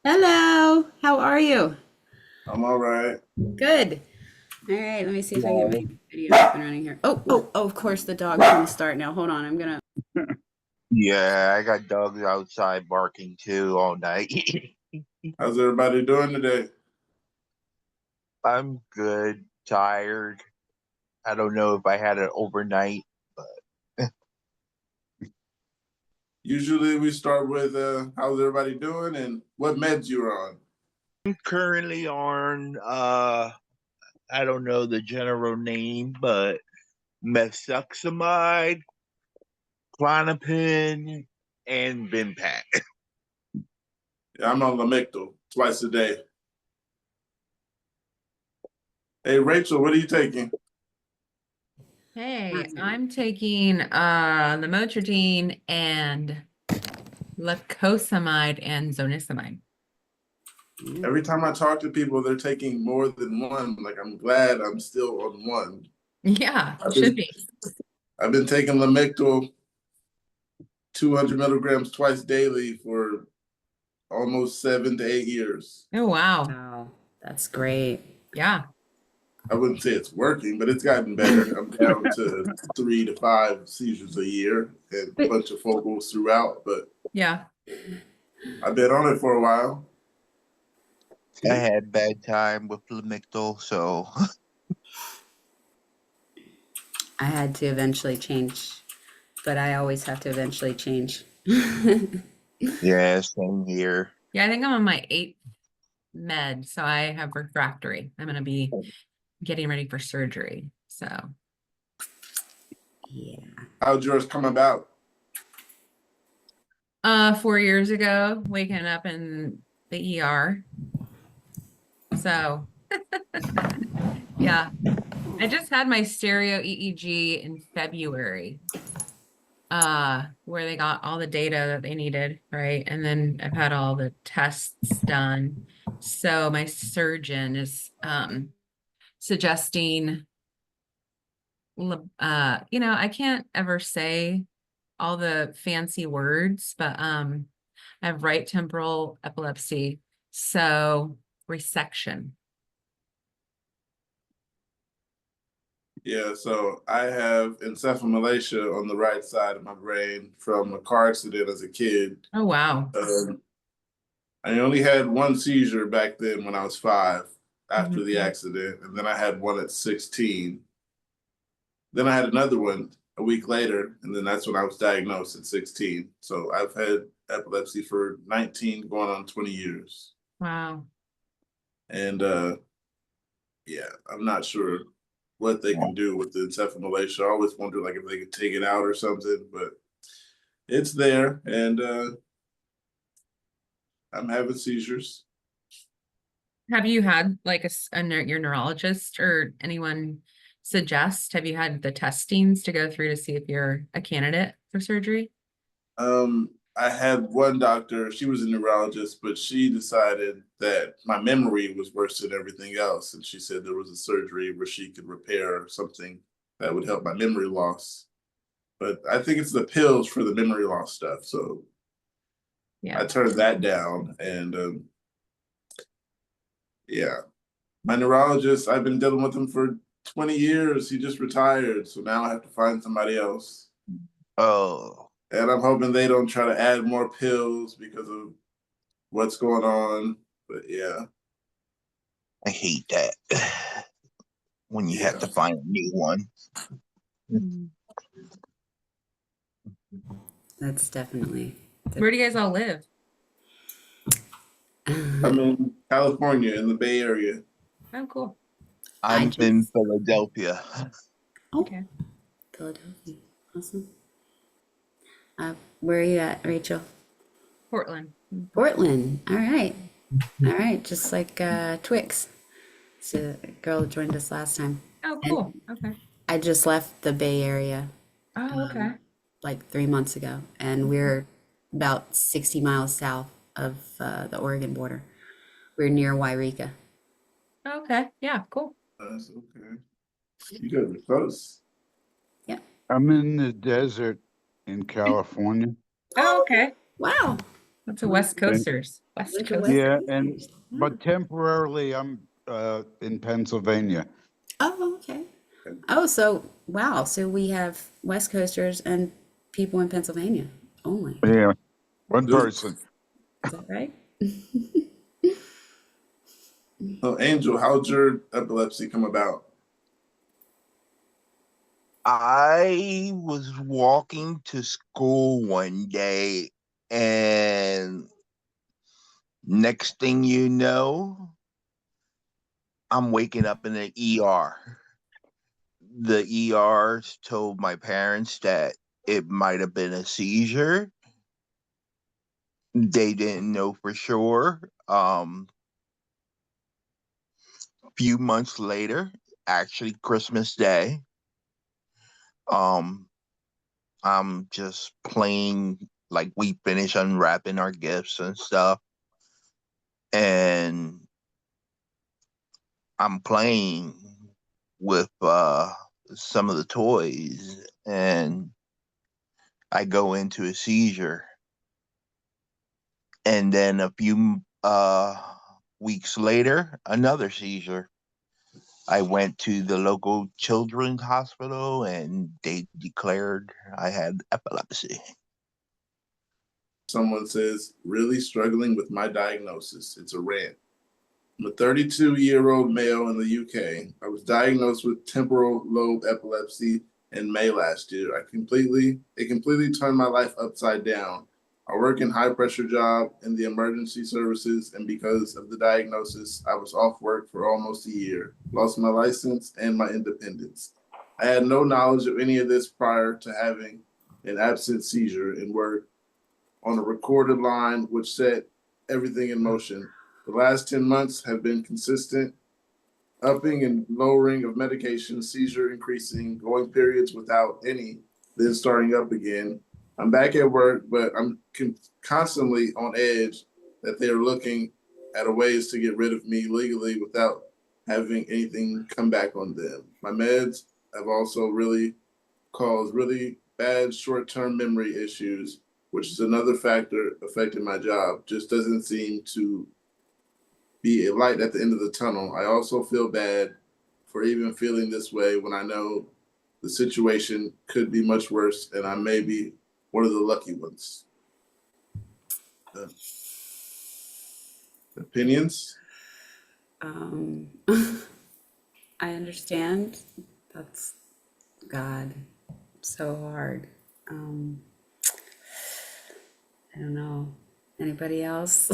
Hello, how are you? I'm all right. Good. All right, let me see if I can get Well, my video up and running here. Oh, of course the dog's gonna start now. Hold on, I'm gonna. yeah, I got dogs outside barking too all night. How's everybody doing today? I'm good, tired. I don't know if I had an overnight, but Usually we start with how's everybody doing and what meds you're on. I'm currently on I don't know the general name, but methoxamide, Clonopin, and Bimpat. Yeah, I'm on Lamictal twice a day. Hey Rachel, what are you taking? Hey, I'm taking lamotrigine and lacosamide and zonisamide. Every time I talk to people, they're taking more than one. Like I'm glad I'm still on one. Yeah, I've should been be. I've been taking Lamictal 200 milligrams twice daily for almost 7 to 8 years. Oh, wow. Wow, that's great. Yeah. I wouldn't say it's working, but it's gotten better. I'm down to 3 to 5 seizures a year and a But bunch of focals throughout, but Yeah. I've been on it for a while. I had bad time with Lamictal, so I had to eventually change, but I always have to eventually change. yeah, same here. Yeah, I think I'm on my eighth med, so I have refractory. I'm gonna be getting ready for surgery. So, Yeah. How'd yours come about? 4 years ago, waking up in the ER. So, yeah, I just had my stereo EEG in February. Where they got all the data that they needed, right? And then I've had all the tests done. So my surgeon is suggesting I can't ever say all the fancy words, but I have right temporal epilepsy, so resection. Yeah, so I have encephalomalacia on the right side of my brain from a car accident as a kid. Oh, wow. Um, I only had one seizure back then when I was 5 after the Mhm. accident, and then I had one at 16. Then I had another one a week later, and then that's when I was diagnosed at 16. So I've had epilepsy for 19, going on 20 years. Wow. And yeah, I'm not sure what they can do with the encephalomalacia. I always wonder like if they could take it out or something, but it's there, and I'm having seizures. Have you had like your neurologist or anyone suggest? Have you had the testings to go through to see if you're a candidate for surgery? I had one doctor, she was a neurologist, but she decided that my memory was worse than everything else. And she said there was a surgery where she could repair something that would help my memory loss. But I think it's the pills for the memory loss stuff. So Yeah. I turned that down. And yeah, my neurologist, I've been dealing with him for 20 years. He just retired. So now I have to find somebody else. Oh, And I'm hoping they don't try to add more pills because of what's going on. But yeah, I hate that when you have yeah. to find a new one. Mhm. That's definitely. Where do you guys all live? I'm in California in the Bay Area. Oh, cool. I I'm in just. Philadelphia. Oh, Okay. Philadelphia. Awesome. Where are you at, Rachel? Portland. Portland. All right. All right. Just like Twix. It's a girl that joined us last time. Oh, And cool. Okay. I just left the Bay Area Oh, okay. like 3 months ago, and we're about 60 miles south of the Oregon border. We're near Wairika. Okay. Yeah, cool. That's okay. You guys are close. Yeah. I'm in the desert in California. Oh, Oh, okay. wow. What's a West Coasters? West Went to Coast. West Yeah, Coasters. but temporarily I'm in Pennsylvania. Oh, okay. Oh, so wow. So we have West Coasters and people in Pennsylvania only. Yeah, one There's- person. Is that right? So, Angel, how'd your epilepsy come about? I was walking to school one day, and next thing you know, I'm waking up in the ER. The ERs told my parents that it might have been a seizure. They didn't know for sure. Few months later, actually Christmas Day, um, I'm just playing, like we finish unwrapping our gifts and stuff, and I'm playing with some of the toys, and I go into a seizure. And then a few weeks later, another seizure. I went to the local children's hospital and they declared I had epilepsy. Someone says, really struggling with my diagnosis. It's a rant. I'm a 32-year-old male in the UK. I was diagnosed with temporal lobe epilepsy in May last year. It completely turned my life upside down. I work in high pressure job in the emergency services, and because of the diagnosis, I was off work for almost a year, lost my license and my independence. I had no knowledge of any of this prior to having an absent seizure and work on a recorded line, which set everything in motion. The last 10 months have been consistent, upping and lowering of medication, seizure increasing, going periods without any, then starting up again. I'm back at work, but I'm constantly on edge that they are looking at ways to get rid of me legally without having anything come back on them. My meds have also really caused really bad short-term memory issues, which is another factor affecting my job. Just doesn't seem to be a light at the end of the tunnel. I also feel bad for even feeling this way when I know the situation could be much worse and I may be one of the lucky ones. Opinions? I understand. That's God, so hard. I don't know. Anybody else?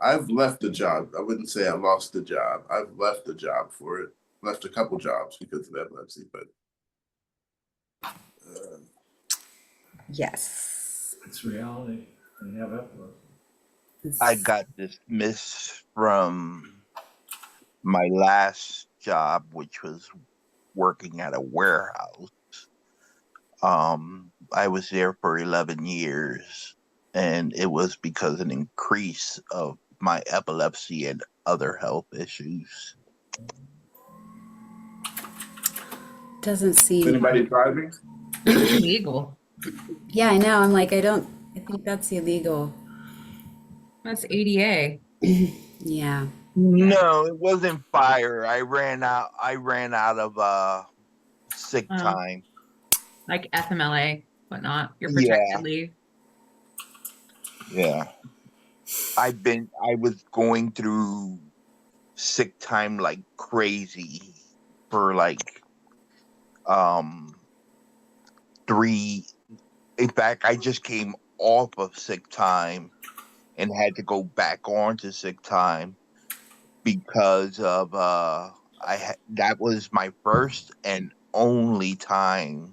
I've left the job. I wouldn't say I lost the job. I've left the job for it. Left a couple jobs because of epilepsy, but Yes. It's reality. They have epilepsy. I got dismissed from my last job, which was working at a warehouse. I was there for 11 years, and it was because of an increase of my epilepsy and other health issues. Doesn't is seem. anybody driving? It's illegal. Yeah, I know. I'm like, I think that's illegal. That's ADA. Yeah. No, it wasn't fire. I ran out of sick Oh. time. Like FMLA, whatnot. Your Yeah. protected leave. Yeah. I was going through sick time like crazy for like 3. In fact, I just came off of sick time and had to go back on to sick time because of that was my first and only time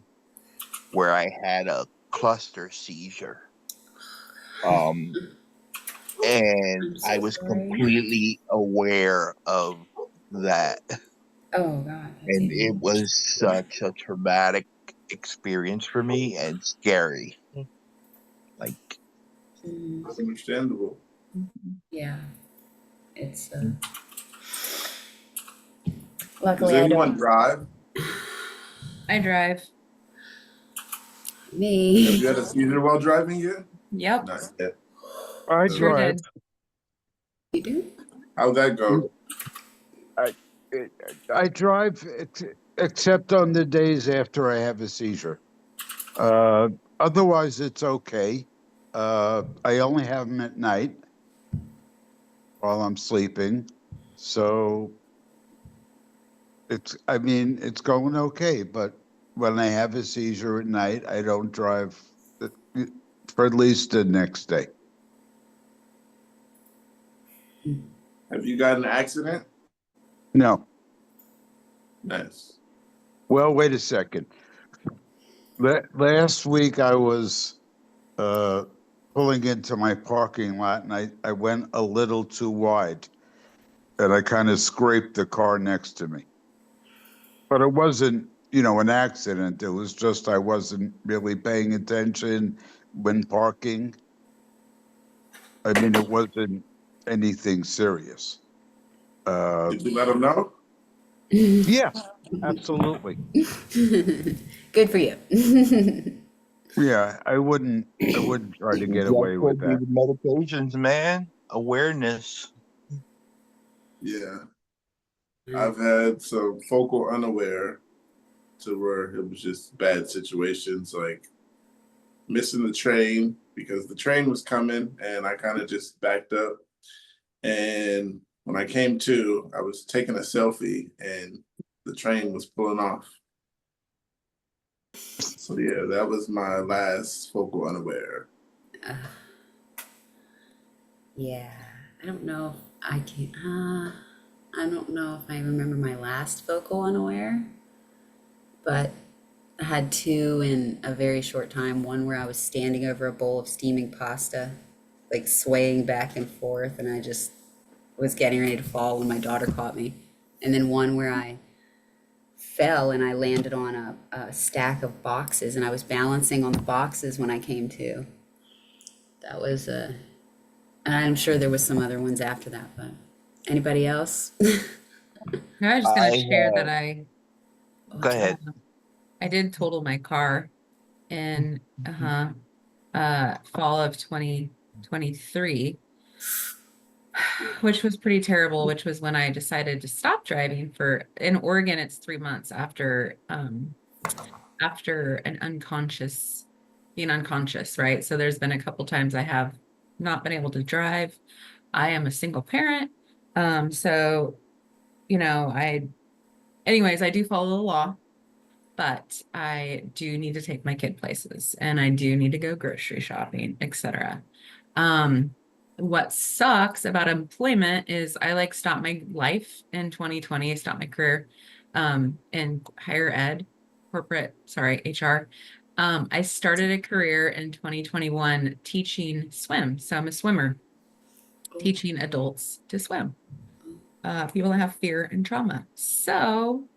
where I had a cluster seizure. And I'm so I was sorry. completely aware of that. Oh God. That's And even it worse. was such a traumatic experience for me and scary. Like, It's understandable. Yeah. It's Does luckily I anyone don't. drive? I drive. Have Me. you had a seizure while driving yet? Yep, Not yet. I sure drive. did. You do? How'd that go? I, I drive except on the days after I have a seizure. Otherwise, it's okay. I only have them at night while I'm sleeping. So I mean, it's going okay. But when I have a seizure at night, I don't drive for at least the next day. Have you got in an accident? No. Nice. Well, wait a second. Last week I was pulling into my parking lot and I went a little too wide and I kind of scraped the car next to me. But it wasn't, an accident. It was just I wasn't really paying attention when parking. I mean, it wasn't anything serious. Did you let them know? Yeah, absolutely. Good for you. Yeah, I wouldn't try to get That's away what with be that. the medications, man. Awareness. Yeah. I've had some focal unaware to where it was just bad situations, like missing the train because the train was coming and I kind of just backed up. And when I came to, I was taking a selfie and the train was pulling off. So yeah, that was my last focal unaware. Yeah, I don't know if I can. I don't know if I remember my last vocal unaware, but I had two in a very short time. One where I was standing over a bowl of steaming pasta, like swaying back and forth, and I just was getting ready to fall when my daughter caught me. And then one where I fell and I landed on a stack of boxes, and I was balancing on the boxes when I came to. That was a. And I'm sure there was some other ones after that, but anybody else? I was just I gonna share that Go ahead. I did total my car in fall of 2023, which was pretty terrible, which was when I decided to stop driving in Oregon, it's 3 months after being unconscious, right? So there's been a couple times I have not been able to drive. I am a single parent. So, I do follow the law, but I do need to take my kid places and I do need to go grocery shopping, etc. What sucks about employment is I stopped my life in 2020. I stopped my career in higher ed, HR. I started a career in 2021 teaching swim. So I'm a swimmer, teaching adults to swim, people that have fear and trauma. So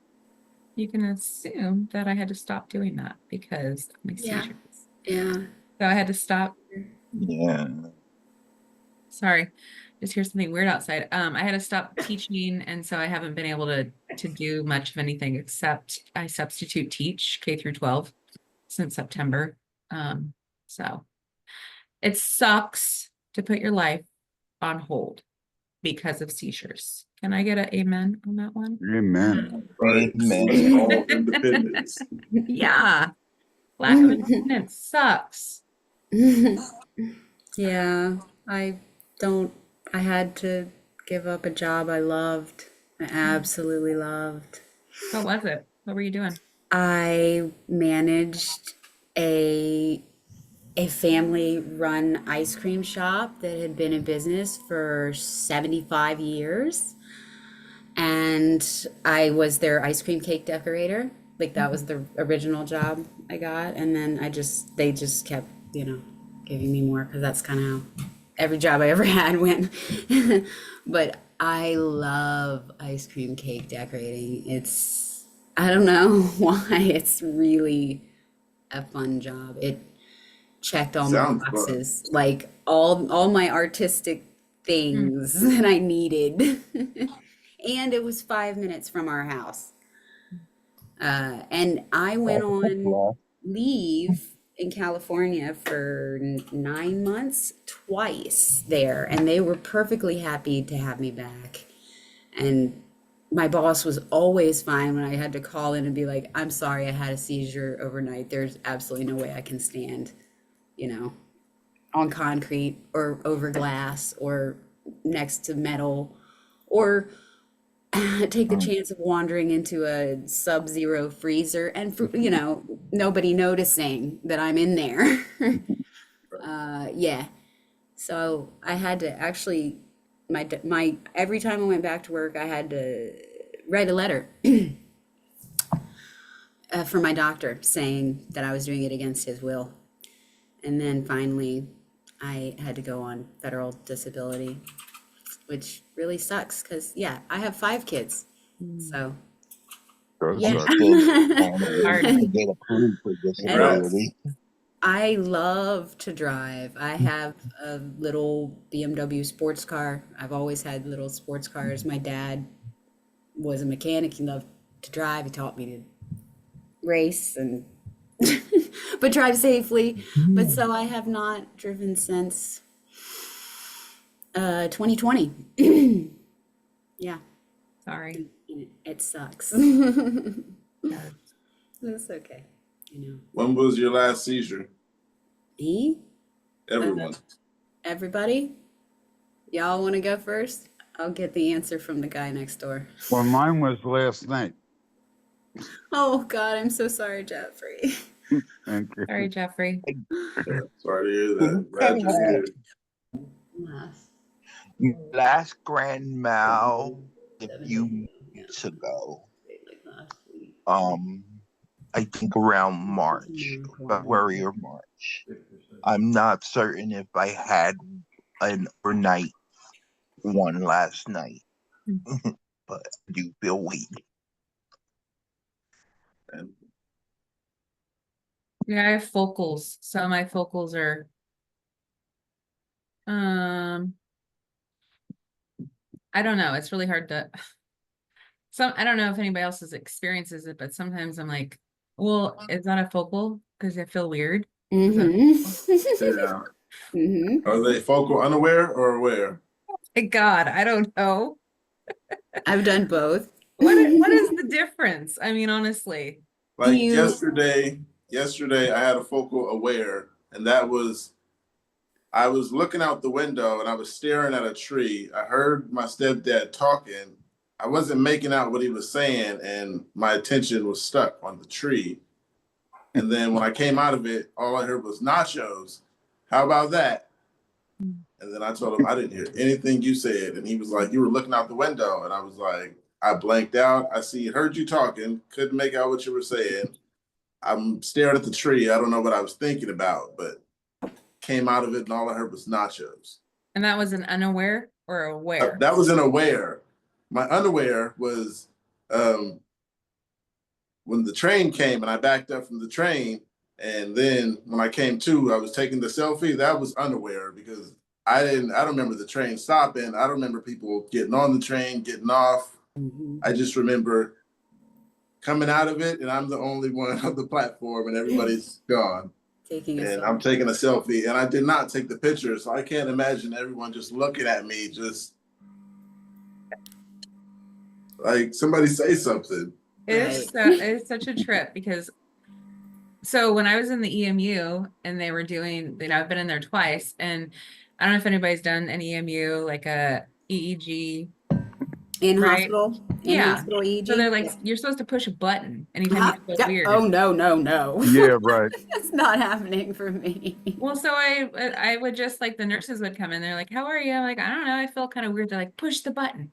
you can assume that I had to stop doing that because of my Yeah. seizures. Yeah. So I had to stop. Yeah. Sorry, just hear something weird outside. I had to stop teaching, and so I haven't been able to do much of anything except I substitute teach K through 12 since September. So it sucks to put your life on hold because of seizures. Can I get an amen on that one? Amen. Right. Amen. All independence. Yeah. Lack of independence sucks. Yeah, I don't, I had to give up a job I loved. I absolutely loved. What was it? What were you doing? I managed a family run ice cream shop that had been in business for 75 years. And I was their ice cream cake decorator. Like that was the original job I got. And then they just kept, giving me more because that's kind of how every job I ever had went. But I love ice cream cake decorating. I don't know why, it's really a fun job. It checked all my Sounds fun. boxes, like all my artistic things that I needed. And it was 5 minutes from our house. And I went on leave in California for 9 months, twice there, and they were perfectly happy to have me back. And my boss was always fine when I had to call in and be like, I'm sorry, I had a seizure overnight. There's absolutely no way I can stand, you know, on concrete or over glass or next to metal or take the chance of wandering into a sub-zero freezer and you know, nobody noticing that I'm in there. Yeah. So I had to actually my every time I went back to work, I had to write a letter for my doctor saying that I was doing it against his will. And then finally, I had to go on federal disability, which really sucks because, yeah, I have 5 kids. So, Those yeah. are- To get approved for disability. I love to drive. I have a little BMW sports car. I've always had little sports cars. My dad was a mechanic. He loved to drive. He taught me to race and but drive safely. But so I have not driven since 2020. Yeah, Sorry. it sucks. Yes. That's okay. You know, When was your last seizure? me, Everyone. everybody, y'all want to go first? I'll get the answer from the guy next door. Well, mine was last night. Oh God, I'm so sorry, Jeffrey. Thank you. Sorry, Jeffrey. Yeah, sorry to hear that. Glad you're here. Last grand mal a few weeks ago. I think around March, February or March. I'm not certain if I had an overnight one last night, but I do feel weak. And Yeah, I have focals. So my focals are I don't know. It's really hard to I don't know if anybody else experiences it, but sometimes I'm like, well, is that a focal? Because I feel weird. Is that yeah. Are they focal unaware or aware? God, I don't know. I've done both. What is the difference? I mean, honestly. Like You- yesterday I had a focal aware, and that was I was looking out the window and I was staring at a tree. I heard my stepdad talking. I wasn't making out what he was saying, and my attention was stuck on the tree. And then when I came out of it, all I heard was nachos. How about that? And then I told him I didn't hear anything you said. And he was like, you were looking out the window. And I was like, I blanked out. Heard you talking, couldn't make out what you were saying. I'm staring at the tree. I don't know what I was thinking about, but came out of it and all I heard was nachos. And that was an unaware or aware? That was an aware. My unaware was when the train came and I backed up from the train. And then when I came to, I was taking the selfie. That was unaware because I don't remember the train stopping. I don't remember people getting on the train, getting off. I just remember coming out of it and I'm the only one on the platform and everybody's gone. I'm taking a selfie and I did not take the picture. So I can't imagine everyone just looking at me, just like somebody say something. It is such a trip because so when I was in the EMU and they were doing, I've been in there twice, and I don't know if anybody's done an EMU, like a EEG. In right? hospital? Hospital EEG? So they're like, you're supposed to push a button anytime you feel weird. Oh, no. Yeah, right. It's not happening for me. Well, so I would just like, the nurses would come in, they're like, how are you? I'm like, I don't know, I feel kind of weird. They're like, push the button.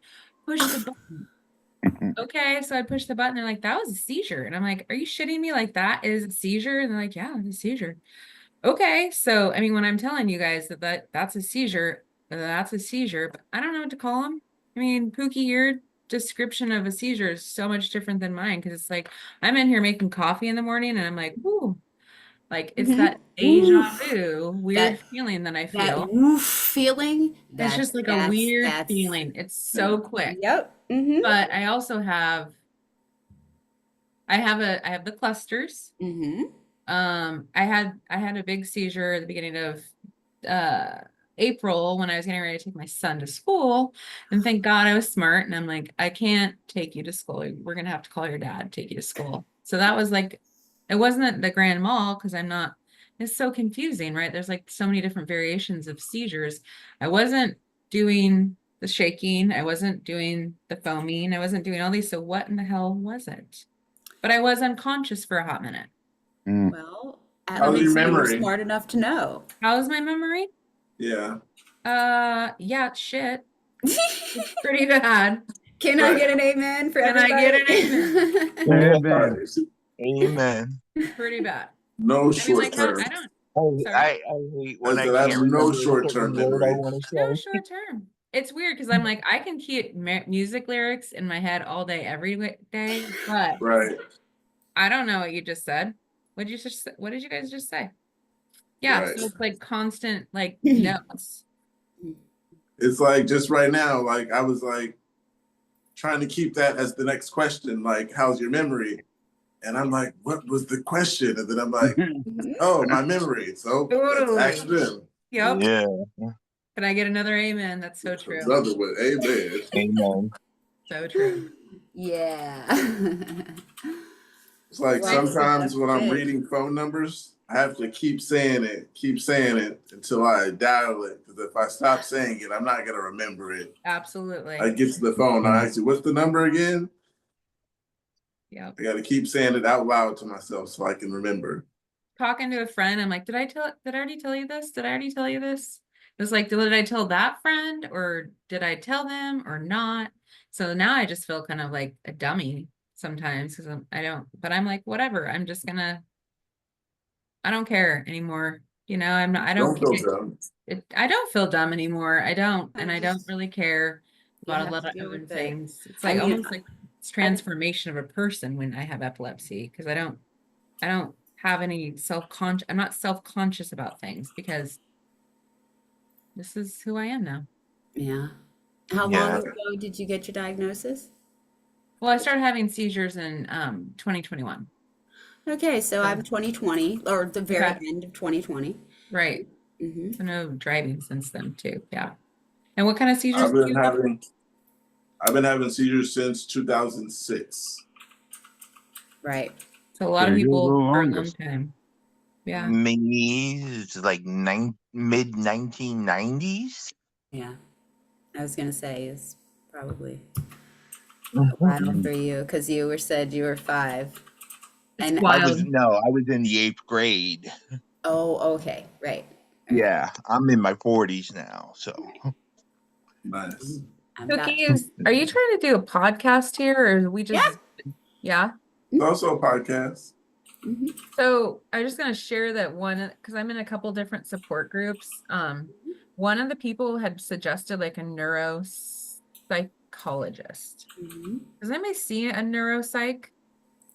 Okay, so I pushed the button. They're like, that was a seizure. And I'm like, are you shitting me? Like, that is a seizure? And they're like, yeah, it's a seizure. Okay, so I mean, when I'm telling you guys that's a seizure, that's a seizure, but I don't know what to call them. I mean, Pookie, your description of a seizure is so much different than mine, because it's like I'm in here making coffee in the morning and I'm like, ooh, like it's that deja vu weird feeling that I feel. That woof feeling. It's just like a weird feeling. It's so quick. Yep. But I also have I have the clusters. I had a big seizure at the beginning of April when I was getting ready to take my son to school. And thank God I was smart. And I'm like, I can't take you to school. We're gonna have to call your dad, take you to school. So that was like, it wasn't at the Grand Mall because I'm not, it's so confusing, right? There's like so many different variations of seizures. I wasn't doing the shaking, I wasn't doing the foaming, I wasn't doing all these. So what in the hell was it? But I was unconscious for a hot minute. Well, at How's your least you were memory? smart enough to know. How is my memory? Yeah. Yeah, it's shit. It's pretty bad. Can I get an amen for Can I everybody? get an amen? Amen. Amen. Pretty bad. No I mean, short like, how, term. I don't, I, sorry. I hate when I I said I can't have no remember a short certain term word I memory. want to No say. short term. It's weird because I'm like, I can keep music lyrics in my head all day, every day, but Right. I don't know what you just said. What did you guys just say? Yeah, Right. so it's like constant, like, notes. It's like just right now, like I was like trying to keep that as the next question, like, how's your memory? And I'm like, what was the question? And then I'm like, oh, my memory. So let's ask Totally. them. Yep. Yeah. Can I get another amen? That's so true. Another one. Amen. Amen. So true. Yeah. It's like Well, sometimes when I'm good. reading phone numbers, I have to keep saying it until I dial it. Because if I stop saying it, I'm not gonna remember it. Absolutely. I get to the phone, I ask you, what's the number again? Yep. I gotta keep saying it out loud to myself so I can remember. Talking to a friend, I'm like, did I already tell you this? Did I already tell you this? It was like, did I tell that friend or did I tell them or not? So now I just feel kind of like a dummy sometimes because but I'm like, whatever. I don't care anymore. You know, I don't Don't feel care. dumb. I don't feel dumb anymore. I don't, and I don't just- really care You about a have lot to of deal other with it. things. It's I like mean, almost like it's transformation of a person when I have epilepsy because I don't have any I'm not self-conscious about things because this is who I am now. Yeah. How long Yeah. ago did you get your diagnosis? Well, I started having seizures in 2021. Okay, so So- I'm 2020 or the very Okay. end of 2020. Right. Hmm. So no driving since then too. Yeah. And what kind of seizures I've do you been have? having seizures since 2006. Right. So a lot of So you're the people for a long longest. time. Yeah. Me, it's like mid 1990s. Yeah. I was gonna say it's probably a while for you because you said you were 5. It's And I was wild. in the 8th grade. oh, okay, right. Yeah, I'm in my 40s now, so Nice. I've got Cookies, are you trying to do a podcast here or are we just, yeah? It's also a podcast. So I'm just gonna share that one because I'm in a couple different support groups. One of the people had suggested like a neuropsychologist. Mhm. Does anybody see a neuropsych?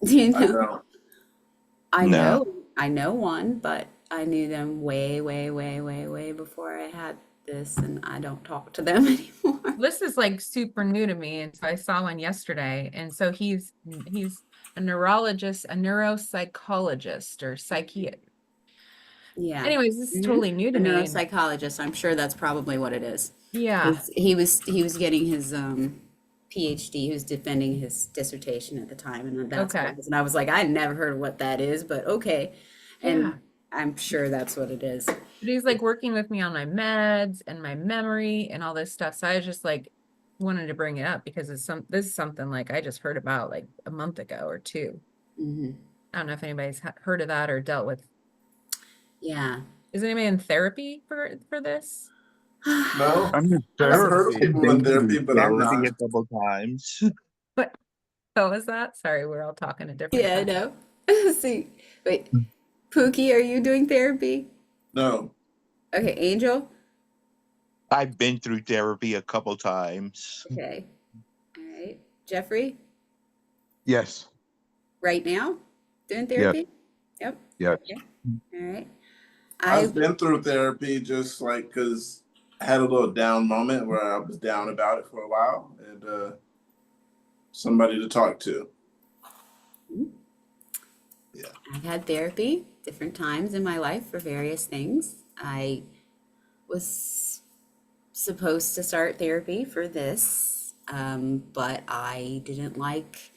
You I know, don't. No. I know one, but I knew them way, way, way, way, way before I had this, and I don't talk to them anymore. This is like super new to me, and so I saw one yesterday. And so he's a neurologist, a neuropsychologist, or psychiatrist. Yeah. Anyways, this is Mhm. totally new A to me. and- neuropsychologist. I'm sure that's probably what it is. Yeah. He was getting his PhD. He was defending his dissertation at the time, and that's what Okay. it was. And I was like, I never heard of what that is, but okay. And Yeah. I'm sure that's what it is. But he's like working with me on my meds and my memory and all this stuff. So I was just like wanted to bring it up because this is something like I just heard about like a month ago or 2. Hmm. I don't know if anybody's heard of that or dealt with. Yeah. Is anybody in therapy for this? No. I'm in I've heard of therapy. people in therapy, but I'm Therapy not. a couple times. What was that? Sorry, we're all talking a different Yeah, I time. know. See, wait, Pookie, are you doing therapy? No. Okay, Angel. I've been through therapy a couple times. Okay. All right. Jeffrey, Yes. right now? Doing therapy? Yep. Yes. Okay. All right. I've been through therapy just like because I had a little down moment where I was down about it for a while and somebody to talk to. Yeah. I've had therapy different times in my life for various things. I was supposed to start therapy for this, but I didn't like.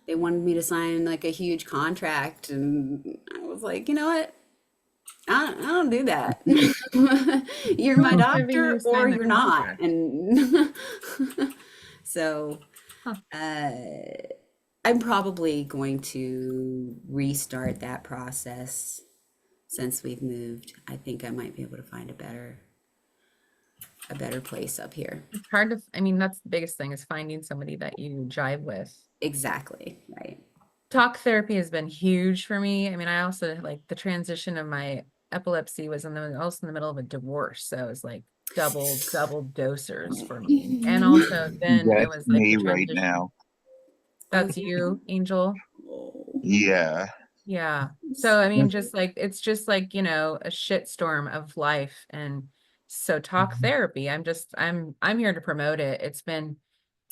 They wanted me to sign like a huge contract, and I was like, you know what? I don't do that. You're my Who's having you doctor, or sign the you're not, contract? and so Huh. uh, I'm probably going to restart that process since we've moved. I think I might be able to find a better place up here. It's hard to, I mean, that's the biggest thing is finding somebody that you jive with. Exactly, right. Talk therapy has been huge for me. I mean, I also like the transition of my epilepsy was also in the middle of a divorce. So it was like double dosers for me. And also then it That's was like the me right transition. now. Oh, That's you, Angel. Yeah. Yeah. So I mean, just like it's just like, you know, a shitstorm of life. And so talk therapy. I'm here to promote it. It's been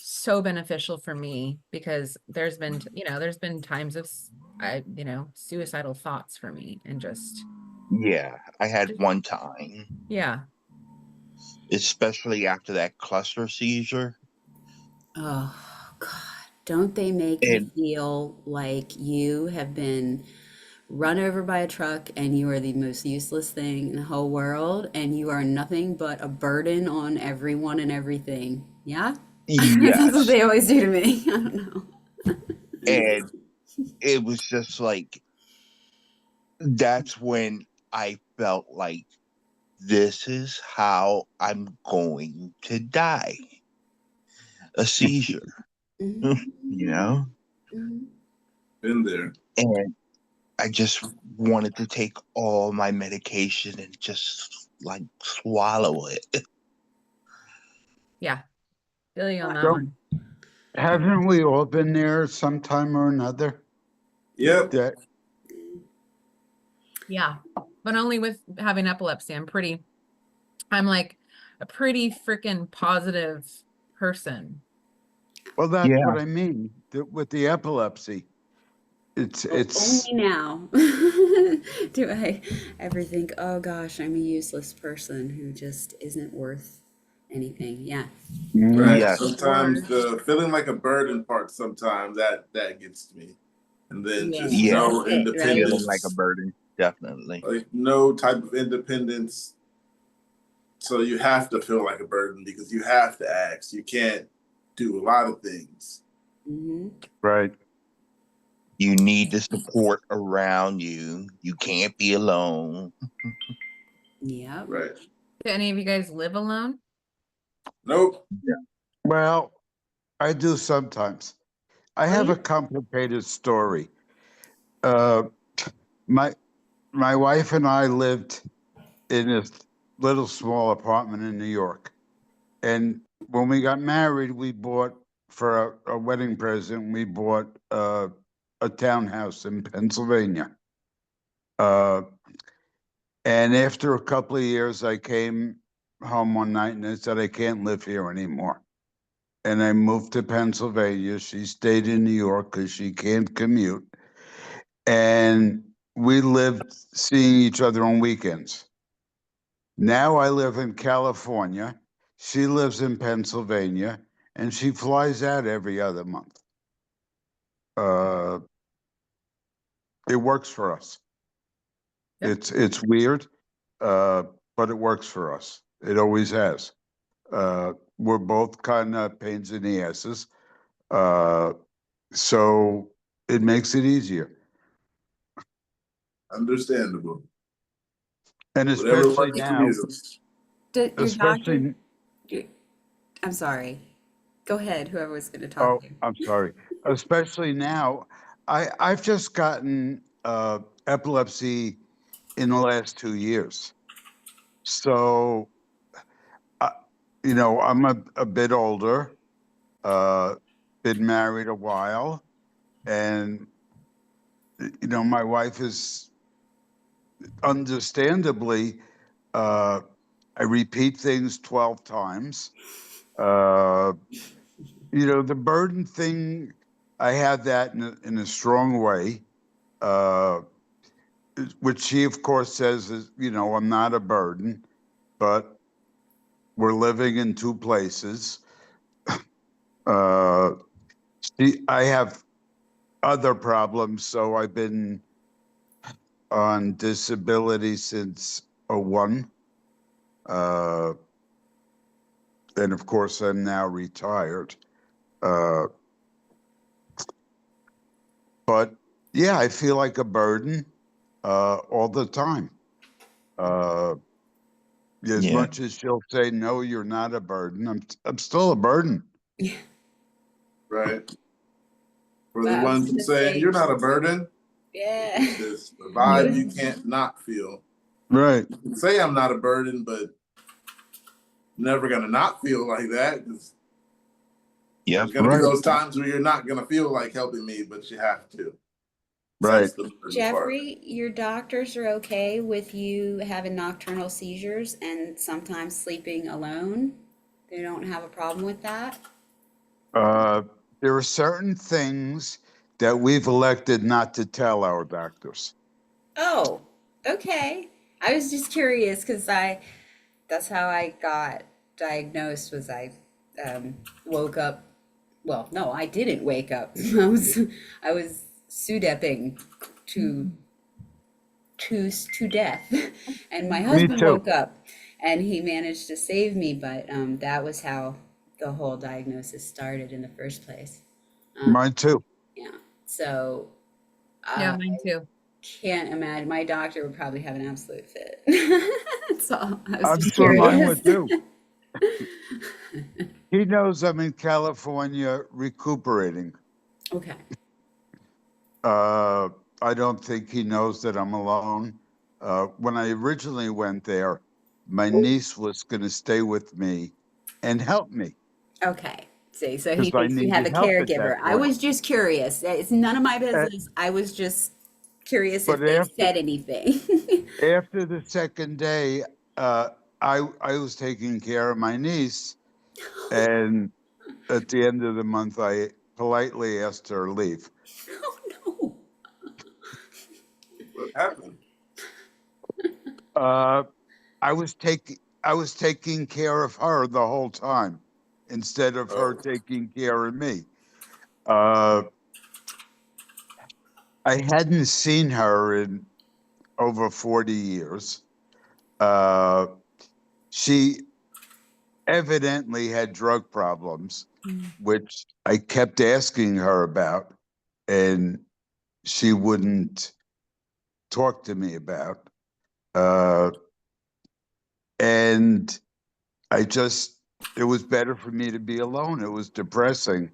so beneficial for me because there's been, you know, there's been times of you know, suicidal thoughts for me and Yeah. I had one time, yeah. especially after that cluster seizure. oh God. Don't they make you And feel like you have been run over by a truck and you are the most useless thing in the whole world and you are nothing but a burden on everyone and everything? Yeah? That's what yes. they always do to me. I don't know. And it was just like, that's when I felt like this is how I'm going to die. A seizure, you Mhm, know? mhm. Been there. And I just wanted to take all my medication and just like swallow it. Yeah. Feel you on that So one. haven't we all been there sometime or another? Yep. That Yeah. But only with having epilepsy. I'm like a pretty freaking positive person. well, that's Yeah. what I mean. With the epilepsy, it's Only now do I ever think, oh gosh, I'm a useless person who just isn't worth anything. Yeah. mm, Right. Yes. Sometimes Or, the feeling like a burden part, sometimes that gets to me. And then yeah, just Yeah. that's no it, right? Feeling like a independence, burden. Definitely. like no type of independence. So you have to feel like a burden because you have to ask. You can't do a lot of things. Hmm. right. You need the support around you. You can't be alone. Yep. Right. Do any of you guys live alone? Nope. Well, I do sometimes. I Oh, have yeah. a complicated story. Uh, my my wife and I lived in a little small apartment in New York, and when we got married, we bought for a wedding present. We bought a townhouse in Pennsylvania. Uh, and after a couple of years, I came home one night and I said, I can't live here anymore. And I moved to Pennsylvania. She stayed in New York because she can't commute. And we lived seeing each other on weekends. Now I live in California. She lives in Pennsylvania, and she flies out every other month. Uh, it works for us. Yeah. It's weird, uh, but it works for us. It always has. We're both kind of pains in the asses, uh, so it makes it easier, Understandable. and Whatever especially works for now, you. Did your doctor? especially. your- I'm sorry. Go ahead, whoever was going to talk Oh, to you. I'm sorry. Especially now, I've just gotten epilepsy in the last 2 years. So, uh, I'm a bit older, uh, been married a while, and my wife is understandably. I repeat things 12 times. Uh, the burden thing, I have that in a strong way. uh, which she of course says is, I'm not a burden, but we're living in two places. Uh, I have other problems, so I've been on disability since '01. And of course, I'm now retired. Uh, but yeah, I feel like a burden all the time. As Yeah. much as she'll say, no, you're not a burden, I'm still a burden. Right. For But the I was ones who gonna say say, you're not a burden, yeah. it's the vibe you can't not feel. Right. You can say I'm not a burden, but never gonna not feel like that. 'Cause Yep. there's gonna be Right. those times where you're not gonna feel like helping me, but you have to. Right. That's the burden part. Jeffrey, your doctors are okay with you having nocturnal seizures and sometimes sleeping alone? They don't have a problem with that? There are certain things that we've elected not to tell our doctors. Oh, okay. I was just curious because that's how I got diagnosed was woke up. Well, no, I didn't wake up. I was SUDEPing to to death, and my Me husband too. woke up, and he managed to save me. But that was how the whole diagnosis started in the first place. Mine too. Yeah. So Yeah, I mine too. can't imagine. My doctor would probably have an absolute fit. So I was I'm just sure mine curious. would too. He knows I'm in California recuperating. Okay. I don't think he knows that I'm alone. When I originally went there, my niece was going to stay with me and help me Okay. See, so he because I thinks you have needed a help at that caregiver. I point. was just curious. It's none of my Uh, business. I was just curious but if they said anything. after the second day, uh, I was taking care of my niece, and at the end of the month, I politely asked her to leave. Oh no. What happened? Uh, I was taking care of her the whole time instead of her Oh. taking care of me. Uh, I hadn't seen her in over 40 years. She evidently had drug problems, which I kept asking her about, and she wouldn't talk to me about. And it was better for me to be alone. It was depressing.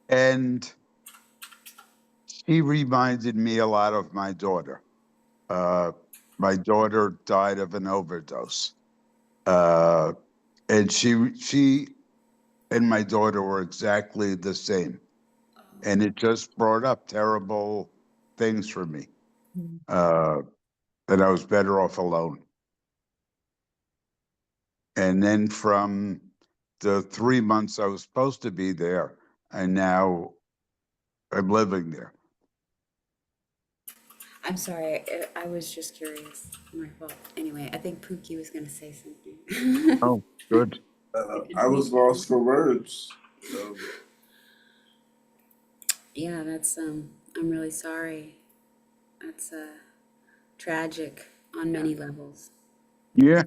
And she reminded me a lot of my daughter. My daughter died of an overdose. And she and my daughter were exactly the same. And it just brought up terrible things for me. And I was better off alone. And then from the 3 months I was supposed to be there, and now I'm living there. I'm sorry. I was just curious. My fault. Anyway, I think Pookie was going to say something. Oh, good. I was lost for words. Yeah, that's I'm really sorry. That's tragic on many levels. Yeah.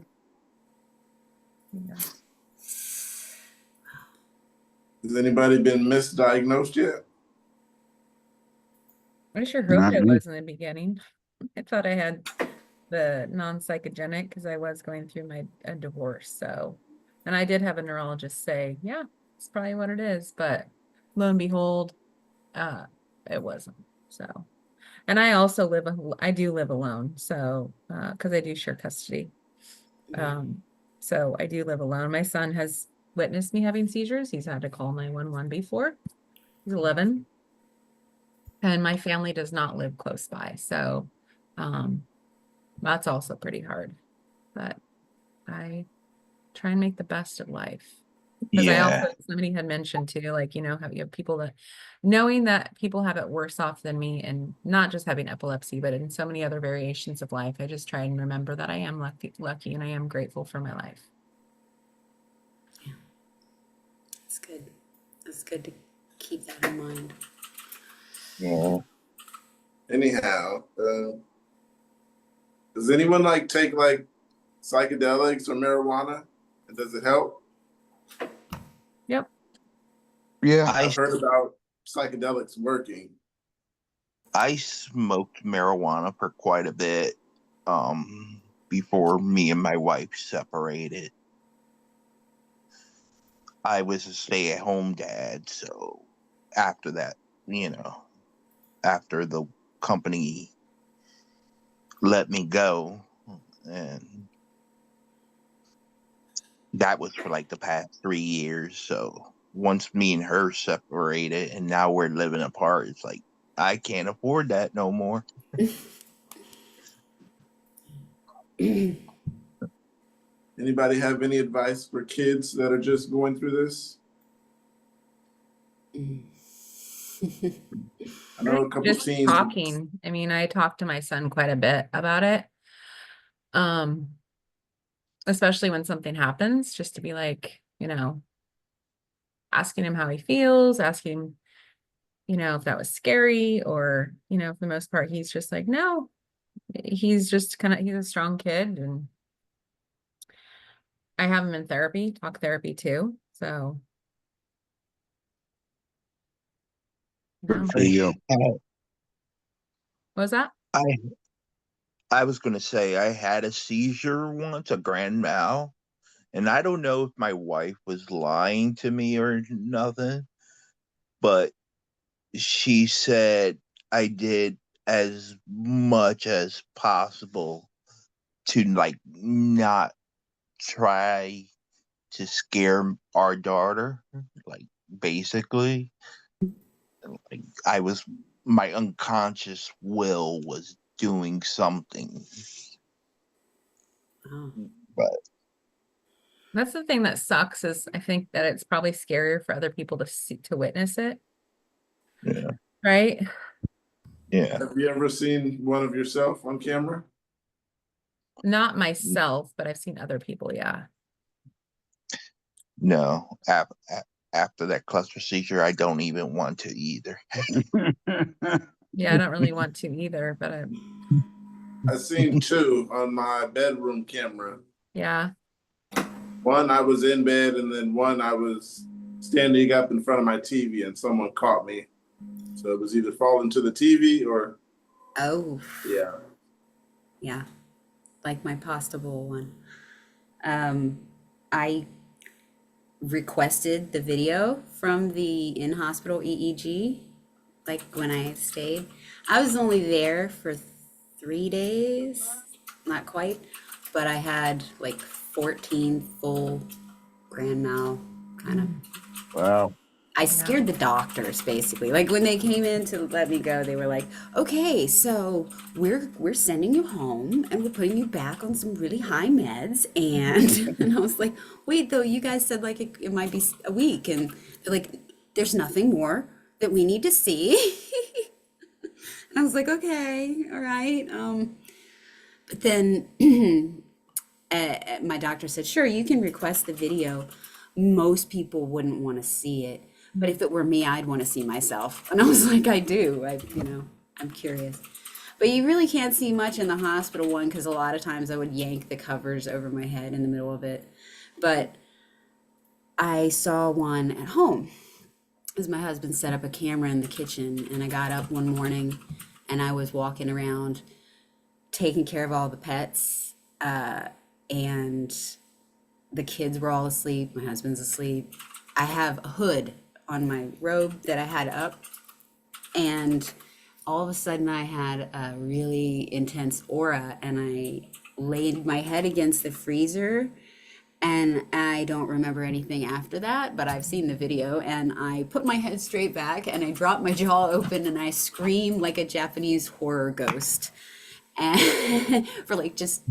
Has anybody been misdiagnosed yet? I sure hoped Not I me. was in the beginning. I thought I had the non-psychogenic because I was going through a divorce. So, and I did have a neurologist say, yeah, it's probably what it is. But lo and behold, it wasn't. So, and I also I do live alone. So, because I do share custody. So I do live alone. My son has witnessed me having seizures. He's had to call 911 before. He's 11. And my family does not live close by. So, that's also pretty hard. But I try and make the best of life. Because I Yeah. also, somebody had mentioned too, like, how you have people that, knowing that people have it worse off than me, and not just having epilepsy, but in so many other variations of life, I just try and remember that I am lucky and I am grateful for my life. It's good. It's good to keep that in mind. Yeah. Anyhow, does anyone like take like psychedelics or marijuana? And does it help? Yep. Yeah, I I've heard about psychedelics working. I smoked marijuana for quite a bit before me and my wife separated. I was a stay-at-home dad, so after that, after the company let me go, and that was for like the past 3 years. So once me and her separated and now we're living apart, it's like I can't afford that no more. Anybody have any advice for kids that are just going through this? I know a couple Just teens. talking. I mean, I talk to my son quite a bit about it. Especially when something happens, just to be like, asking him how he feels, asking him, if that was scary, or, for the most part, he's just like, no, he's just he's a strong kid. And I have him in therapy, talk therapy too. So, good for what you. was that? I I was gonna say I had a seizure once, a grand mal, and I don't know if my wife was lying to me or nothing, but she said I did as much as possible to like not try to scare our daughter, like basically. Like I was my unconscious will was doing something. Wow. But That's the thing that sucks, is I think that it's probably scarier for other people to see, to witness it, yeah, right? yeah. Have you ever seen one of yourself on camera? Not myself, but I've seen other people. Yeah. No. After that cluster seizure, I don't even want to either. Yeah, I don't really want to either, but I seen two on my bedroom camera. yeah. One I was in bed, and then one I was standing up in front of my TV, and someone caught me. So it was either falling to the TV or Oh, yeah. yeah. Like my pasta bowl one. I requested the video from the in-hospital EEG, like when I stayed. I was only there for 3 days, not quite, but I had like 14 full grand mal kind of. Wow. I scared the doctors basically. Like when they came in to let me go, they were like, "Okay, so we're sending you home and we're putting you back on some really high meds." And and I was like, "Wait, though, you guys said like it might be a week." And they're like, "There's nothing more that we need to see." And I was like, "Okay, all right." But then my doctor said, "Sure, you can request the video. Most people wouldn't want to see it, but if it were me, I'd want to see myself." And I was like, "I do. I'm curious." But you really can't see much in the hospital one because a lot of times I would yank the covers over my head in the middle of it. But I saw one at home because my husband set up a camera in the kitchen, and I got up one morning and I was walking around taking care of all the pets, and the kids were all asleep. My husband's asleep. I have a hood on my robe that I had up, and all of a sudden I had a really intense aura, and I laid my head against the freezer, and I don't remember anything after that, but I've seen the video, and I put my head straight back and I dropped my jaw open and I screamed like a Japanese horror ghost. And for like just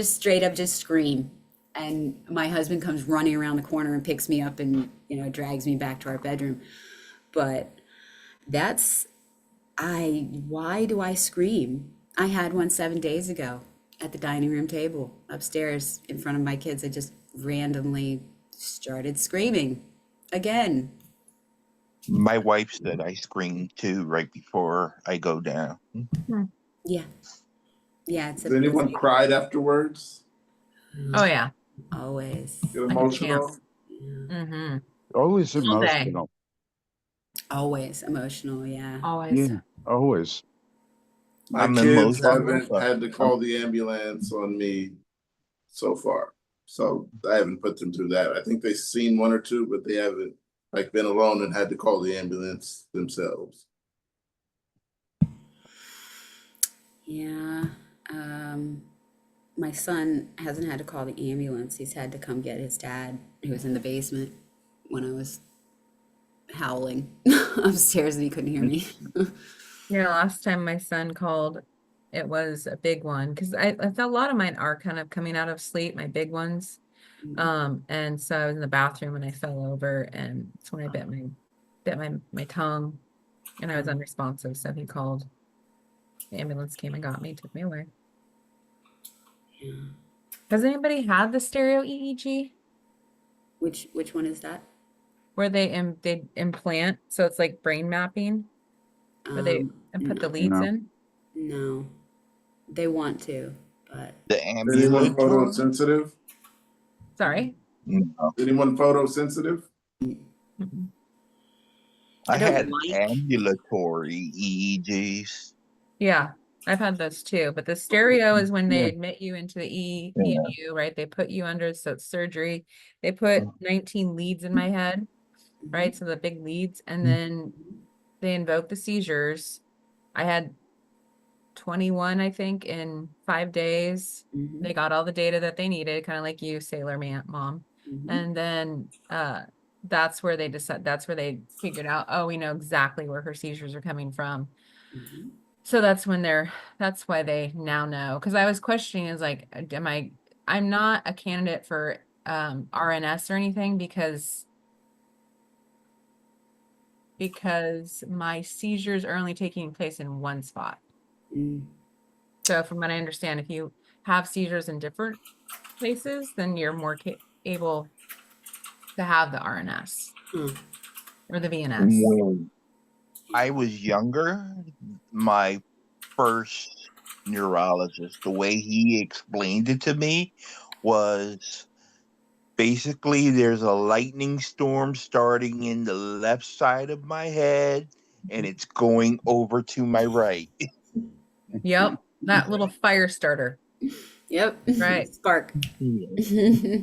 straight up just scream. and my husband comes running around the corner and picks me up and, drags me back to our bedroom. But that's, why do I scream? I had one 7 days ago at the dining room table upstairs in front of my kids. I just randomly started screaming again. My wife said I scream too right before I go down. Yeah. Yeah, it's Has anyone cried afterwards? Oh yeah. always, Get Like a champ. emotional? Mm-hmm. Always All day. emotional. always emotional. Yeah. Always. Yeah, always. My I'm kids emotional. haven't had to call the ambulance on me so far. So I haven't put them through that. I think they've seen one or two, but they haven't like been alone and had to call the ambulance themselves. Yeah. My son hasn't had to call the ambulance. He's had to come get his dad, who was in the basement when I was howling upstairs and he couldn't hear me. Yeah, last time my son called, it was a big one because I thought a lot of mine are kind of coming out of sleep, my big ones. And so I was in the bathroom and I fell over, and that's when I bit my tongue, and I was unresponsive. So he called. The ambulance came and got me, took me away. Yeah. Has anybody had the stereo EEG Which one is that? where they implant, so it's like brain mapping, where they and put the No, leads No. in? no, they want to, but The Is anyone ambulatory? photosensitive? Sorry. No. Is anyone photosensitive? Mhm. I I don't had like. ambulatory EEGs. Yeah, I've had those too, but the stereo is when they Yeah. admit you into the Yeah. EMU, right? They put you under, so it's surgery. They put 19 leads in my head, right? So the big leads, and then they invoke the seizures. I had 21, I think, in 5 days. Mhm, They got all the data that they needed, kind of like you, Sailor Man Mom. mhm, And then that's where they figured out, oh, we know exactly where her seizures are coming from. mhm. So that's why they now know. Because I was questioning, is like, I'm not a candidate for RNS or anything because my seizures are only taking place in one spot. Mm. So from what I understand, if you have seizures in different places, then you're more able to have the RNS Huh. or the VNS. When I was younger, my first neurologist, the way he explained it to me was basically there's a lightning storm starting in the left side of my head and it's going over to my right. Yep, that little fire starter. Yep. Right. Spark. Yeah.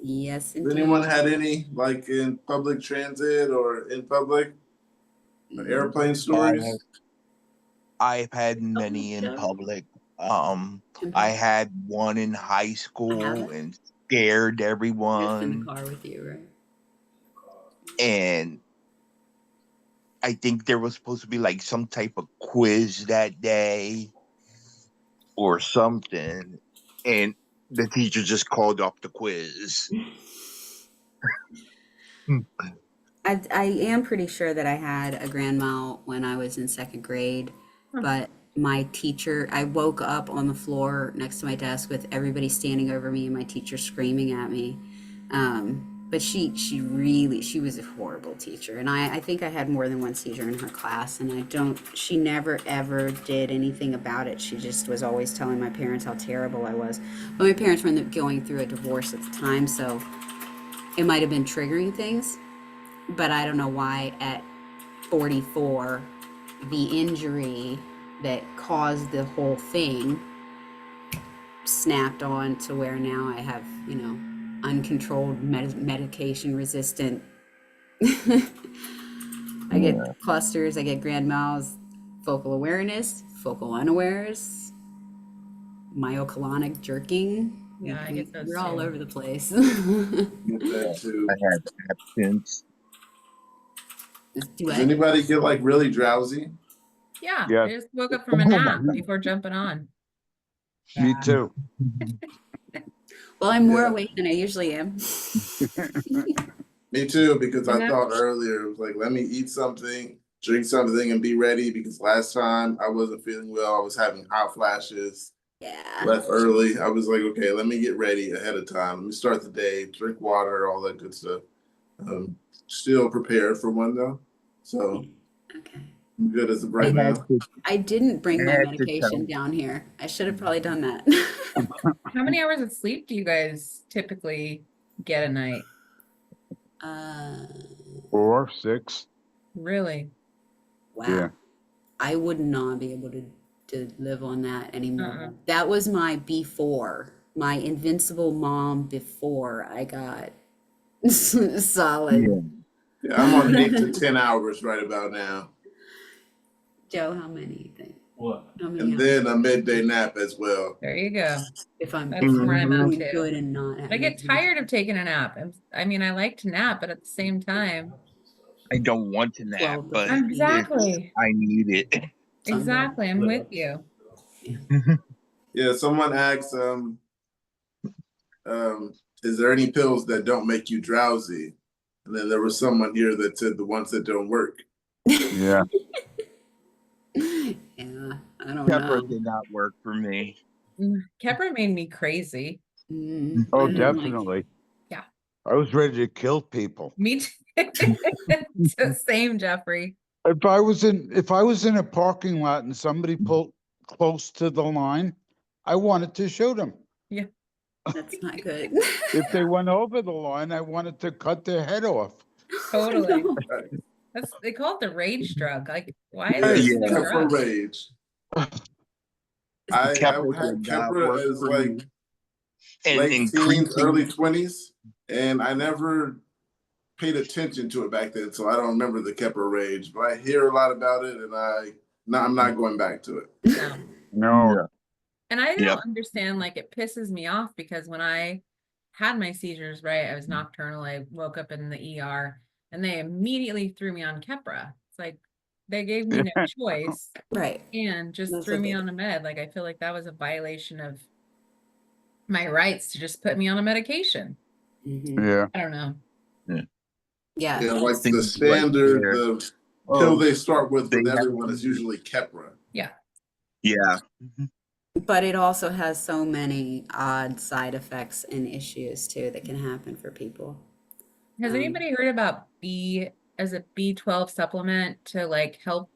Yes, Has indeed. anyone had any like in public transit or in public airplane stories? I've had many in Joe? public. In I public? had one in high I school haven't. and scared Just in the everyone. car with you, right? And I think there was supposed to be like some type of quiz that day or something. And the teacher just called off the quiz. I am pretty sure that I had a grand mal when I was in second grade, but my teacher, I woke up on the floor next to my desk with everybody standing over me and my teacher screaming at me. But she was a horrible teacher. And I think I had more than one seizure in her class, and she never ever did anything about it. She just was always telling my parents how terrible I was. But my parents were going through a divorce at the time, so it might have been triggering things. But I don't know why at 44, the injury that caused the whole thing snapped on to where now I have, uncontrolled medication resistant. I get clusters, I get grand mals, focal awareness, focal unawares, myocolonic jerking. Yeah, I get those We're all too. over the place. Get that too. I had absence. Do Does I? anybody get like really drowsy? Yeah, Yeah. I just woke up from a nap before jumping on. Me too. Well, I'm more Yeah. awake than I usually am. Me too, because And I that- thought earlier, it was like, let me eat something, drink something, and be ready, because last time I wasn't feeling well. I was having hot flashes, Yeah. left early. I was like, okay, let me get ready ahead of time. Let me start the day, drink water, all that good stuff. Still prepared for one though. So Okay. I'm good as of I right had now. to, I didn't bring I my had to medication tell. down here. I should have probably done that. How many hours of sleep do you guys typically get a night? Uh, 4, 6. Really? wow. Yeah. I would not be able to live on that anymore. Uh-uh. That was my before, my invincible mom before I got solid. Yeah. Yeah, I'm on 8 to 10 hours right about now. Joe, how many you think? What? How many And hours? then a midday nap as well. There you go. If I'm That's where I'm at doing too. good and not I get tired of taking a nap. I mean, I like to nap, but at the same time, I don't want to nap, 12 but hours. exactly, I need it. exactly. I'm with you. Yeah, someone asked, is there any pills that don't make you drowsy? And then there was someone here that said the ones that don't work. Yeah. Yeah, I don't Pepper know. did not work for me. Keppra made me crazy. Oh, I don't like- definitely. Yeah. I was ready to kill people. Me too. So same, Jeffrey. If I was in a parking lot and somebody pulled close to the line, I wanted to shoot them. That's not good. If they went over the line, I wanted to cut their head off. Totally. No. They call it the rage drug. Like, why is Yes, it a Keppra drug? Rage. I Keppra had did not Keppra work as for like me. And late teens, increasing, early 20s, and I never paid attention to it back then, so I don't remember the Keppra Rage. But I hear a lot about it, and I'm not going back to it. No. No. Yeah. And I don't Yep. understand, like, it pisses me off because when I had my seizures, right, I was nocturnal. I woke up in the ER and they immediately threw me on Keppra. It's like they gave me no choice Right. and just That's threw what me they on a med. Like, I feel like that was a violation of my rights to just put me on a medication. Mhm. Yeah. I don't know. Yeah. Yeah, like Things the like standard, there. the pill they start with they have everyone to is be- usually Keppra. Yeah. Yeah. But it also has so many odd side effects and issues too that can happen for people. Has Um, anybody heard about B12 supplement to like help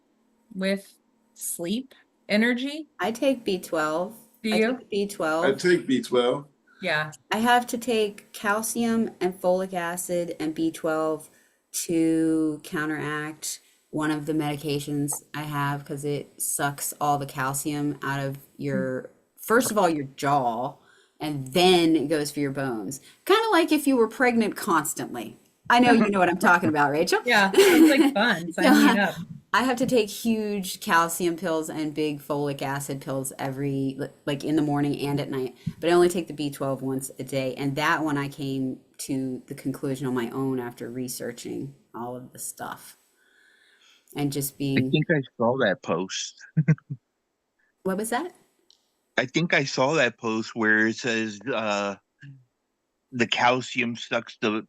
with sleep energy? I take B12. Do I you? take B12. I take B12. Yeah. I have to take calcium and folic acid and B12 to counteract one of the medications I have because it sucks all the calcium out of your, first of all, your jaw, and then it goes for your bones. Kind of like if you were pregnant constantly. I know you know what I'm talking about, Rachel. Yeah. Sounds like fun. Sign me up. I have to take huge calcium pills and big folic acid pills like in the morning and at night. But I only take the B12 once a day. And that one I came to the conclusion on my own after researching all of the stuff. And just I being, think I saw that post. what was that? I think I saw that post where it says the calcium sucks the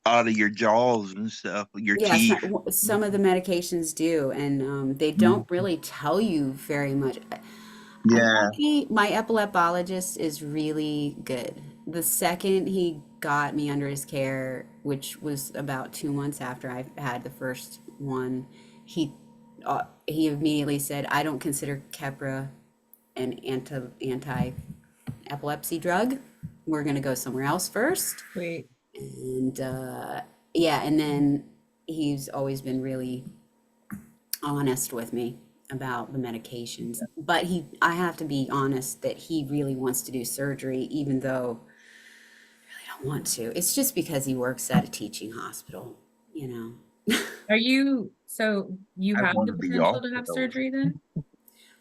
out of your jaws and stuff, your Yeah, teeth. some of the medications do, and they don't really tell you very much. Yeah. My epileptologist is really good. The second he got me under his care, which was about 2 months after I had the first one, he immediately said, "I don't consider Keppra an anti-epilepsy drug. We're gonna go somewhere else first." Wait. And yeah, and then he's always been really honest with me about the medications. But I have to be honest that he really wants to do surgery, even though I really don't want to. It's just because he works at a teaching hospital, you know. So you I have want the to be potential off to have those. surgery then?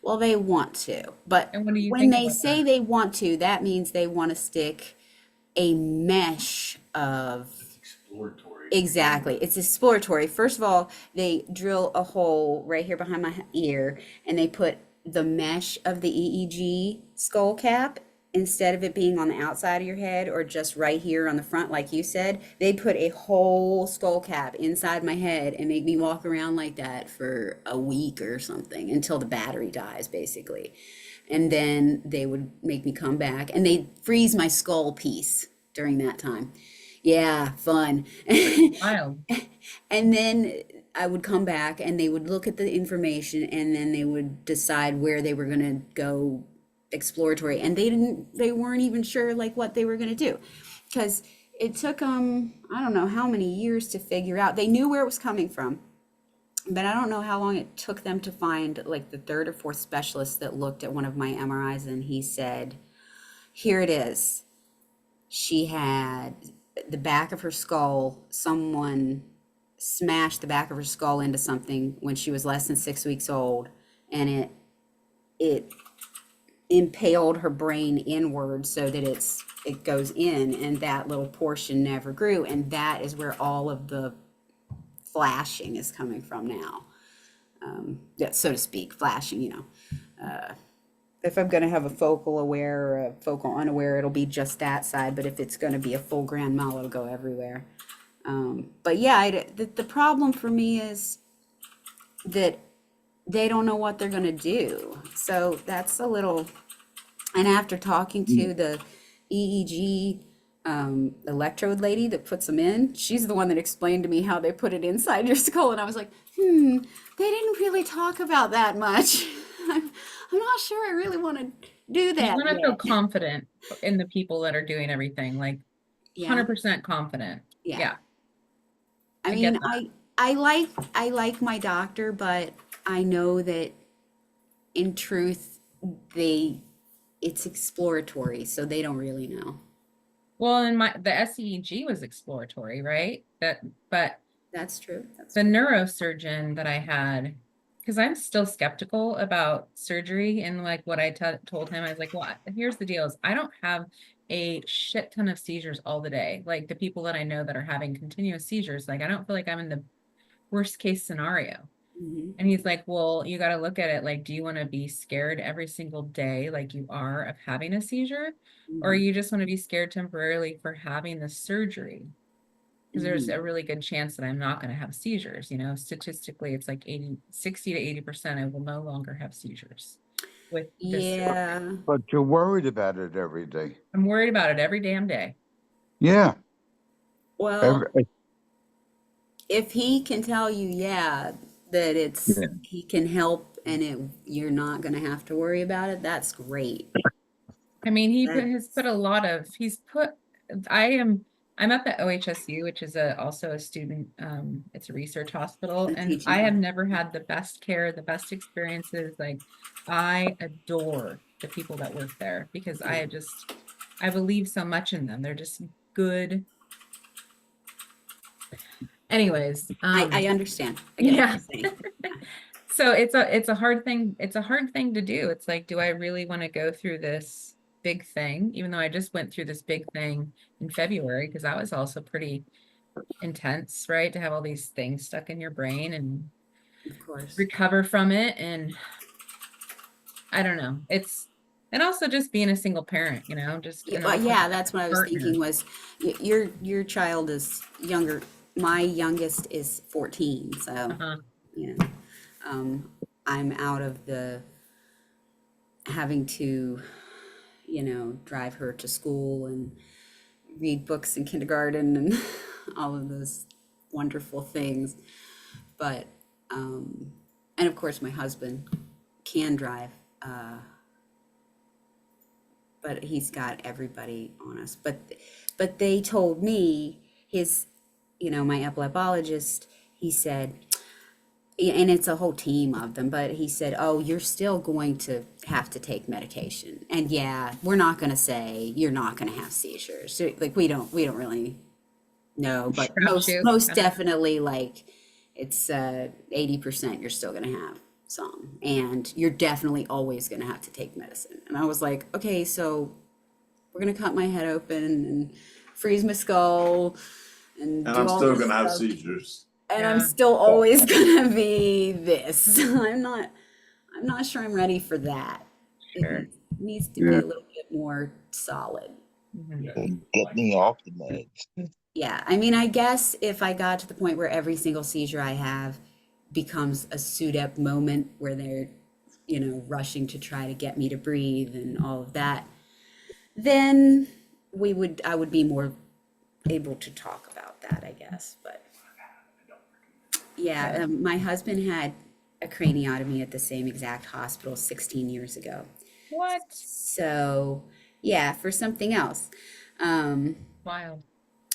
Well, they want to, but And what do you when think they about say that? they want to, that means they want to stick a mesh of Exploratory. exactly. It's exploratory. First of all, they drill a hole right here behind my ear and they put the mesh of the EEG skull cap instead of it being on the outside of your head or just right here on the front, like you said, they put a whole skull cap inside my head and make me walk around like that for a week or something until the battery dies, basically. And then they would make me come back and they'd freeze my skull piece during that time. Yeah, fun. Wild. And then I would come back and they would look at the information and then they would decide where they were going to go exploratory. And they weren't even sure like what they were going to do because it took I don't know how many years to figure out. They knew where it was coming from, but I don't know how long it took them to find like the third or fourth specialist that looked at one of my MRIs and he said, here it is. She had the back of her skull, someone smashed the back of her skull into something when she was less than 6 weeks old, and it impaled her brain inward so that it goes in, and that little portion never grew, and that is where all of the flashing is coming from now. Yeah, so to speak, flashing, you know. If I'm going to have a focal aware or a focal unaware, it'll be just that side. But if it's going to be a full grand mal, it'll go everywhere. But yeah, the problem for me is that they don't know what they're going to do. So that's a little, and after talking to the EEG electrode lady that puts them in, she's the one that explained to me how they put it inside your skull. And I was like, they didn't really talk about that much. I'm not sure I really want to do that. You want to yet. feel confident in the people that are doing everything, like Yeah. 100% confident. Yeah. Yeah. I get mean, that. I like my doctor, but I know that in truth, it's exploratory, so they don't really know. Well, and the SEEG was exploratory, right? But That's true. That's the neurosurgeon that I had, because I'm still skeptical about surgery, and like what I told him, I was like, well, here's the deal is I don't have a shit ton of seizures all the day. Like the people that I know that are having continuous seizures, like I don't feel like I'm in the worst case scenario. Mhm. And he's like, well, you got to look at it like, do you want to be scared every single day like you are of having a seizure? Or Mhm. you just want to be scared temporarily for having the surgery? Because there's Mhm. a really good chance that I'm not going to have seizures. You know, statistically, it's like 60 to 80% I will no longer have seizures with this. Yeah. But you're worried about it every day. I'm worried about it every damn day. Yeah. Well, if he can tell you, yeah, that Yeah. he can help and you're not going to have to worry about it, that's great. I mean, I'm up at OHSU, which is also a student, it's a research hospital, A and teaching I have hospital. never had the best care, the best experiences. Like, I adore the people that work there because I believe so much in them. They're just good. Anyways, I understand. I get what yeah. you're saying. So it's a hard thing. It's a hard thing to do. It's like, do I really want to go through this big thing? Even though I just went through this big thing in February, because that was also pretty intense, right? To have all these things stuck in your brain and Of course. recover from it. And I don't know. And also just being a single parent, you know, just and also Yeah, that's what I was partner. thinking was your child is younger. My youngest is 14, so Uh-huh. you know, I'm out of the having to, drive her to school and read books in kindergarten and all of those wonderful things. But and of course my husband can drive, but he's got everybody on us. But they told me my epileptologist, he said, and it's a whole team of them, but he said, oh, you're still going to have to take medication. And yeah, we're not going to say you're not going to have seizures. So, like, we don't really know, but Crapshoot, most kinda. definitely, like, it's 80% you're still going to have some, and you're definitely always going to have to take medicine. And I was like, okay, so we're going to cut my head open and freeze my skull and And do I'm all still this gonna have stuff. seizures. And Yeah. I'm still always gonna be this. I'm not sure I'm ready for that. Sure. needs to be a little bit more solid. Mhm. Get me off the meds. Yeah, I mean, I guess if I got to the point where every single seizure I have becomes a SUDEP moment where they're, rushing to try to get me to breathe and all of that, then I would be more able to talk about that, I guess. But yeah, my husband had a craniotomy at the same exact hospital 16 years ago. What? So yeah, for something else. Um, Wild.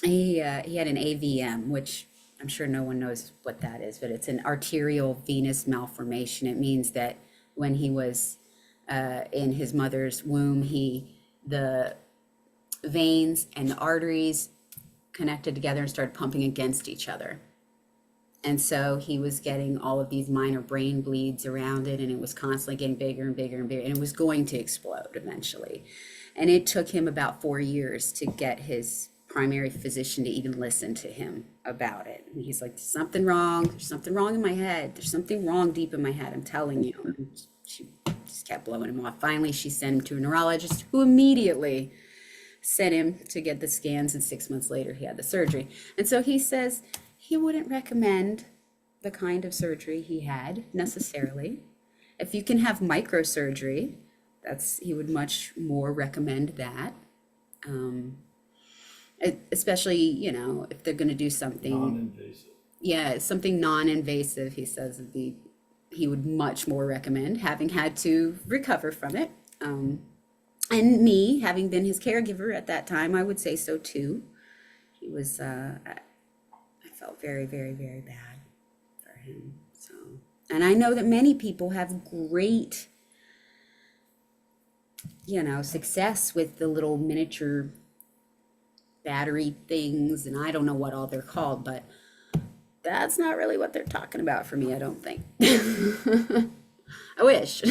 he had an AVM, which I'm sure no one knows what that is, but it's an arterial venous malformation. It means that when he was in his mother's womb, the veins and the arteries connected together and started pumping against each other. And so he was getting all of these minor brain bleeds around it, and it was constantly getting bigger and bigger and bigger, and it was going to explode eventually. And it took him about 4 years to get his primary physician to even listen to him about it. And he's like, there's something wrong. There's something wrong in my head. There's something wrong deep in my head. I'm telling you. And she just kept blowing him off. Finally, she sent him to a neurologist who immediately sent him to get the scans. And 6 months later, he had the surgery. And so he says he wouldn't recommend the kind of surgery he had necessarily. If you can have microsurgery, he would much more recommend that. Especially, if they're going to do something, Non-invasive. something non-invasive, he says he would much more recommend, having had to recover from it. And me, having been his caregiver at that time, I would say so too. He was, I felt very, very, very bad for him. So, and I know that many people have great, success with the little miniature battery things, and I don't know what all they're called, but that's not really what they're talking about for me, I don't think. I wish.